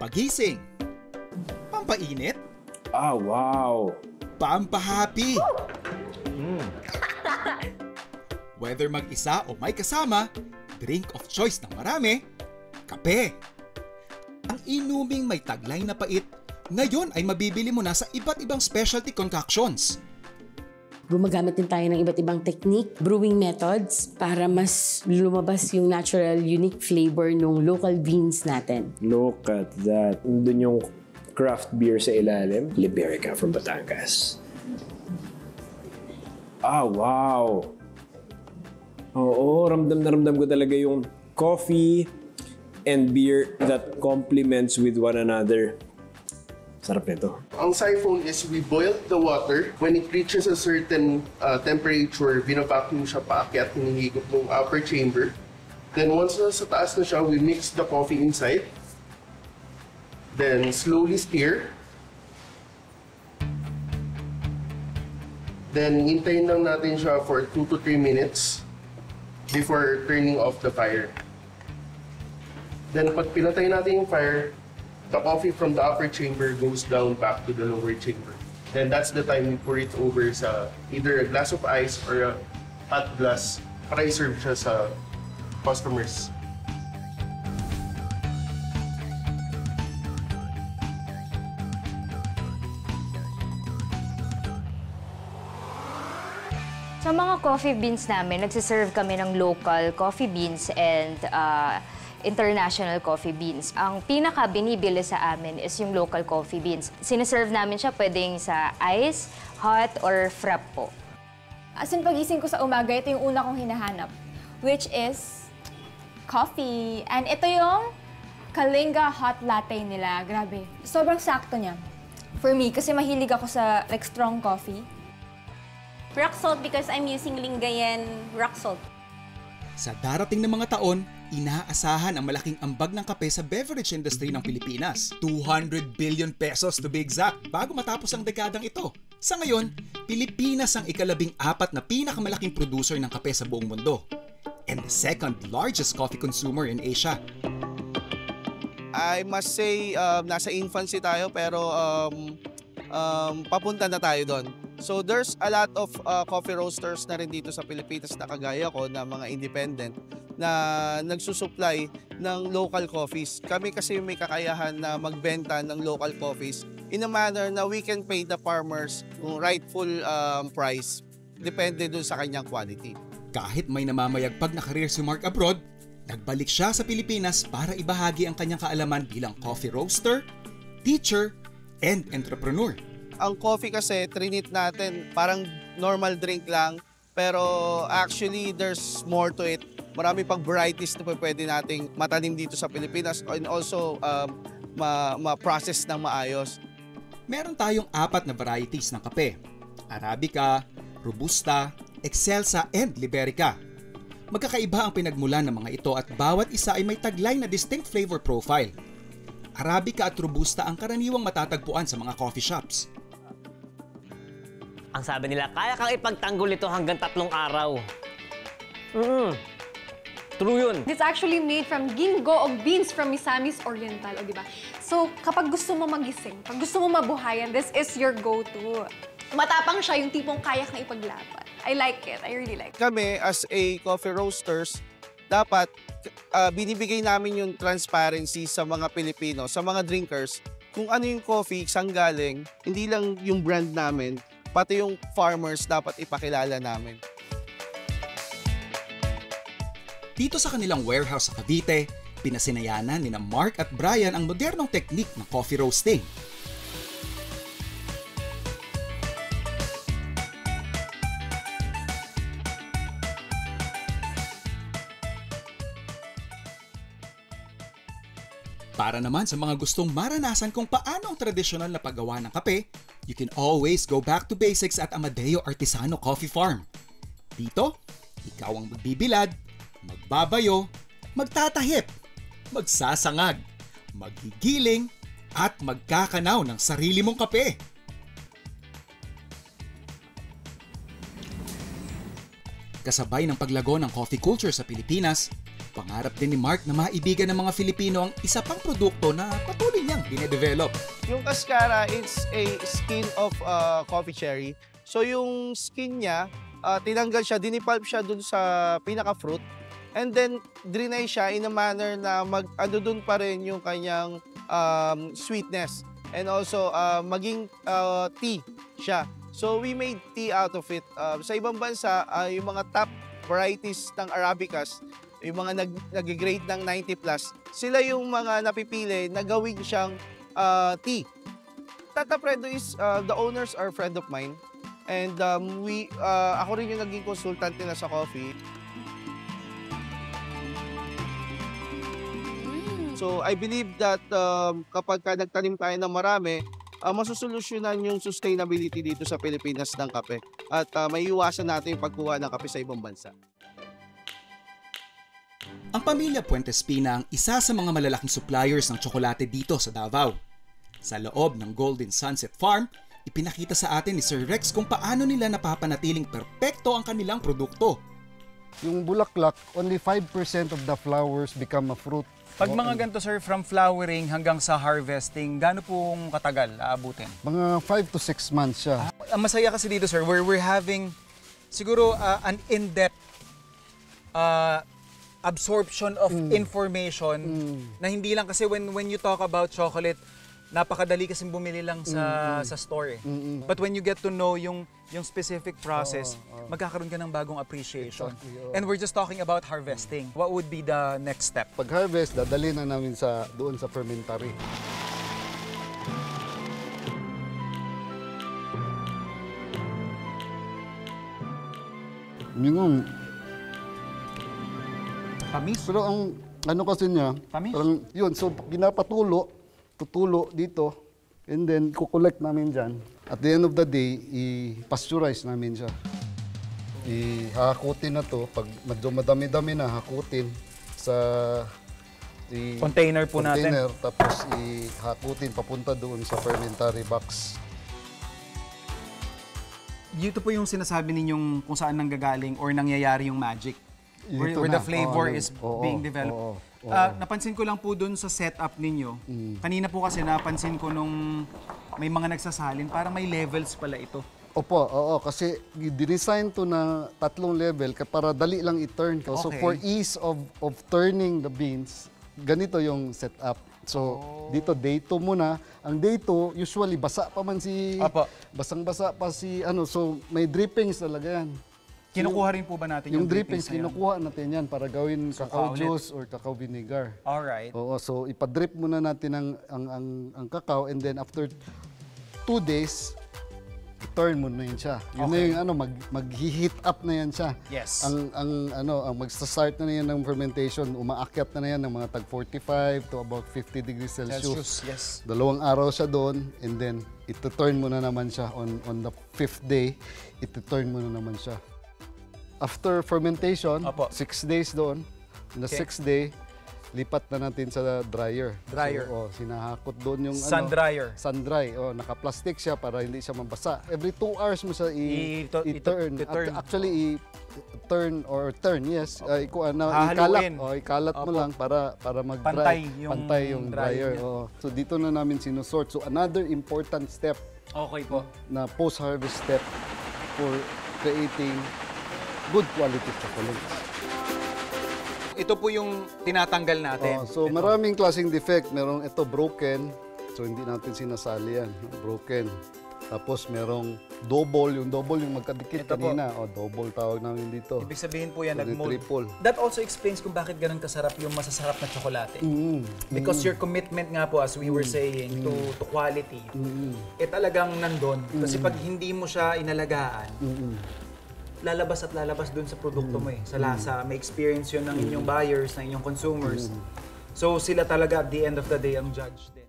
Pampagising, pampainit, Wow! pampahappy. Whether mag-isa o may kasama, drink of choice ng marami, kape. Ang inuming may taglay na pait, ngayon ay mabibili mo na sa iba't ibang specialty concoctions. Gumagamit din tayo ng iba't ibang technique, brewing methods, para mas lumabas yung natural, unique flavor ng local beans natin. Look at that. Doon yung craft beer sa ilalim. Liberica from Batangas. Wow! Oo, ramdam na ramdam ko talaga yung coffee and beer that complements with one another. Sarap nito. Ang siphon is we boiled the water. When it reaches a certain temperature, binabacuum siya paakyat, hinihigop ng upper chamber. Then once sa taas na siya, we mix the coffee inside. Then slowly stir. Then hintayin lang natin siya for 2 to 3 minutes before turning off the fire. Then pag pinatay natin yung fire, the coffee from the upper chamber goes down back to the lower chamber. Then that's the time we pour it over sa either a glass of ice or a hot glass para i-serve siya sa customers. Sa mga coffee beans namin, nagsiserve kami ng local coffee beans and international coffee beans. Ang pinaka-binibili sa amin is yung local coffee beans. Siniserve namin siya pwedeng sa ice, hot, or frap po. As in, pagising ko sa umaga, ito yung una kong hinahanap, which is coffee. And ito yung Kalinga Hot Latte nila. Grabe. Sobrang sakto niya. For me, kasi mahilig ako sa like strong coffee. Rock salt because I'm using Lingayen rock salt. Sa darating na mga taon, inaasahan ang malaking ambag ng kape sa beverage industry ng Pilipinas. 200 billion pesos to be exact bago matapos ang dekadang ito. Sa ngayon, Pilipinas ang ika-14 na pinakamalaking producer ng kape sa buong mundo and the second largest coffee consumer in Asia. I must say, nasa infancy tayo pero papunta na tayo doon. So there's a lot of coffee roasters na rin dito sa Pilipinas na kagaya ko na mga independent na nagsusupply ng local coffees. Kami kasi may kakayahan na magbenta ng local coffees in a manner na we can pay the farmers yung rightful price. Depende dun sa kanyang quality. Kahit may namamayagpag na career si Mark abroad, nagbalik siya sa Pilipinas para ibahagi ang kanyang kaalaman bilang coffee roaster, teacher, and entrepreneur. Ang coffee kasi, trinit natin, parang normal drink lang. Pero actually, there's more to it. Marami pang varieties na pwede nating matanim dito sa Pilipinas and also ma-process ng maayos. Meron tayong 4 na varieties ng kape. Arabica, Robusta, Excelsa, and Liberica. Magkakaiba ang pinagmulan ng mga ito at bawat isa ay may taglay na distinct flavor profile. Arabica at Robusta ang karaniwang matatagpuan sa mga coffee shops. Ang sabi nila, kaya kang ipagtanggol ito hanggang 3 araw. True yun. It's actually made from gingo o beans from Misamis Oriental, o diba? So, kapag gusto mo magising, pag gusto mo mabuhayan, this is your go-to. Matapang siya, yung tipong kaya kang ipaglaban. I like it. I really like it. Kami, as a coffee roasters, dapat binibigay namin yung transparency sa mga Pilipino, sa mga drinkers, kung ano yung coffee, saan galing, hindi lang yung brand namin, pati yung farmers dapat ipakilala namin. Dito sa kanilang warehouse sa Cavite, pinasinayanan ni Mark at Brian ang modernong teknik ng coffee roasting. Para naman sa mga gustong maranasan kung paano ang tradisyonal na paggawa ng kape, you can always go back to basics at Amadeo Artisano Coffee Farm. Dito, ikaw ang magbibilad, magbabayo, magtatahip, magsasangag, maghigiling, at magkakanaw ng sarili mong kape. Kasabay ng paglago ng coffee culture sa Pilipinas, Pangarap din ni Mark na maibigan ng mga Filipino ang isa pang produkto na patuloy niyang dinedevelop. Yung cascara, it's a skin of coffee cherry. So yung skin niya, tinanggal siya, dinipulp siya dun sa pinaka-fruit. And then, drenay siya in a manner na ano dun pa rin yung kanyang sweetness. And also, maging tea siya. So, we made tea out of it. Sa ibang bansa, yung mga top varieties ng Arabicas, yung mga nag-grade ng 90+, sila yung mga napipili na gawin siyang tea. Tata Predo is, the owners are friend of mine. And ako rin yung naging consultant nila sa coffee. So I believe that kapag nagtanim tayo ng marami, masusolusyonan yung sustainability dito sa Pilipinas ng kape. At may iwasan natin yung pagkuha ng kape sa ibang bansa. Ang pamilya Puente Espina ang isa sa mga malalaking suppliers ng tsokolate dito sa Davao. Sa loob ng Golden Sunset Farm, ipinakita sa atin ni Sir Rex kung paano nila napapanatiling perpekto ang kanilang produkto. Yung bulaklak, only 5% of the flowers become a fruit. Pag mga ganito, sir, from flowering hanggang sa harvesting, gaano pong katagal aabutin? Mga 5 to 6 months siya. Ang masaya kasi dito, sir, we're having siguro an in-depth absorption of information na hindi lang kasi when you talk about chocolate, napakadali kasing bumili lang sa store. But when you get to know yung specific process, magkakaroon ka ng bagong appreciation. Exactly, And we're just talking about harvesting. What would be the next step? Pag-harvest, dadali na namin doon sa fermentary. Yung Tamis? Pero ang ano kasi niya, Tamis? parang yun, so tutulo dito, and then kukolect namin dyan. At the end of the day, i-pasteurize namin siya. Hahakutin na to, pag medyo madami-dami na, hakutin sa container po natin. Tapos ihakutin papunta doon sa fermentary box. Dito po yung sinasabi ninyong kung saan nanggagaling or nangyayari yung magic. Where the flavor is being developed. Napansin ko lang po dun sa setup ninyo. Kanina po kasi napansin ko nung may mga nagsasalin, parang may levels pala ito. Opo, kasi dinesign to na 3 level para dali lang i-turn. So for ease of turning the beans, ganito yung setup. So dito day 2 muna. Ang day 2 usually basa pa man basang-basa pa si so may drippings talaga yan. Kinukuha rin po ba natin yung drippings? Kinukuha natin yan para gawin cacao juice or cacao vinegar. Alright. Oo, so ipadrip muna natin ang cacao, and then after 2 days, i-turn mo na yun siya. Yun na yung mag-heat up na yan siya. Yes. Ang mag-start na yan ng fermentation, umaakyat na yan ng mga tag 45 to about 50 degrees Celsius. Yes. 2 araw siya doon, and then ito-turn mo na naman siya on the 5th day, ito-turn mo na naman siya. After fermentation, 6 days doon. On the 6th day, lipat na natin sa dryer. So, sinahakot doon yung sun dryer. Sun dry. Naka-plastic siya para hindi siya mabasa. Every 2 hours mo siya i-turn. Actually, turn, yes. Ikalat mo lang para mag-dry. Pantay yung dryer. So dito na namin sinusort. So another important step. Okay po. Na post-harvest step for creating good quality chocolates. Ito po yung tinatanggal natin. So maraming klaseng defect. Merong ito broken. So hindi natin sinasali yan. Broken. Tapos merong double. Yung double yung magkadikit kanina. Double tawag namin dito. Ibig sabihin po yan, nag-mold. Triple. That also explains kung bakit ganun kasarap yung masasarap na tsokolate. Because your commitment nga po, as we were saying, to quality, talagang nandun. Kasi pag hindi mo siya inalagaan, lalabas at lalabas dun sa produkto mo sa lasa. May experience yun ng inyong buyers, ng inyong consumers. So sila talaga at the end of the day ang judge din.